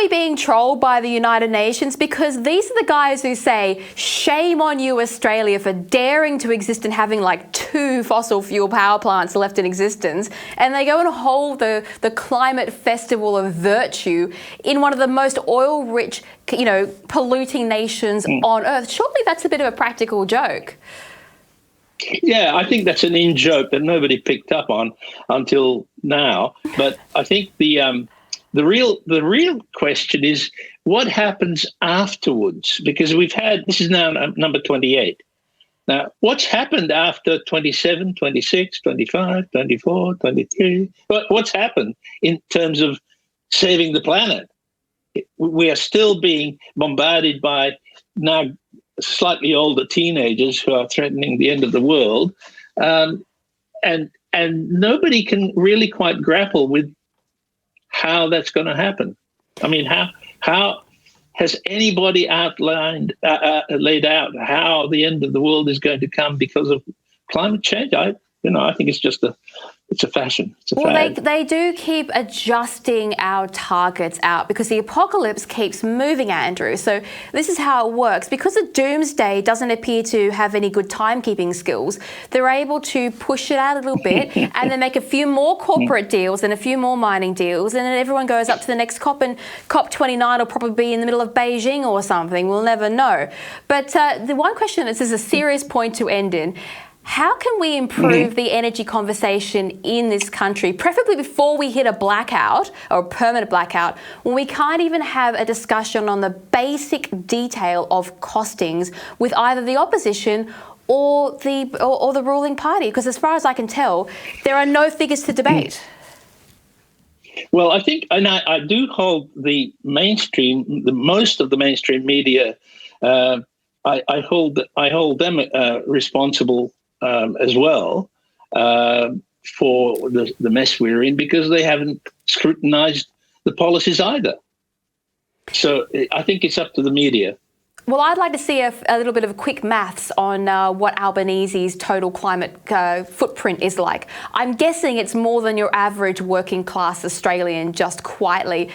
we being trolled by the United Nations? Because these are the guys who say, shame on you, Australia, for daring to exist and having like 2 fossil fuel power plants left in existence. And they go and hold the climate festival of virtue in one of the most oil-rich, polluting nations on Earth. Surely that's a bit of a practical joke. Yeah, I think that's an in-joke that nobody picked up on until now. But I think the real question is what happens afterwards, because this is now number 28. Now, what's happened after 27, 26, 25, 24, 23? What's happened in terms of saving the planet? We are still being bombarded by now slightly older teenagers who are threatening the end of the world, and nobody can really quite grapple with how that's going to happen. I mean, how has anybody laid out how the end of the world is going to come because of climate change? I think it's just it's a fashion. It's a fad. They do keep adjusting our targets out because the apocalypse keeps moving, Andrew. So this is how it works. Because the doomsday doesn't appear to have any good timekeeping skills, they're able to push it out a little bit and then make a few more corporate deals and a few more mining deals, and then everyone goes up to the next COP, and COP29 will probably be in the middle of Beijing or something. We'll never know. But the one question, this is a serious point to end in. How can we improve the energy conversation in this country, preferably before we hit a blackout or a permanent blackout, when we can't even have a discussion on the basic detail of costings with either the opposition or the ruling party? Because as far as I can tell, there are no figures to debate. Well, I think, and I do hold the most of the mainstream media. I hold them responsible as well for the mess we're in, because they haven't scrutinized the policies either. So I think it's up to the media. Well, I'd like to see a little bit of quick maths on what Albanese's total climate footprint is like. I'm guessing it's more than your average working class Australian, just quietly.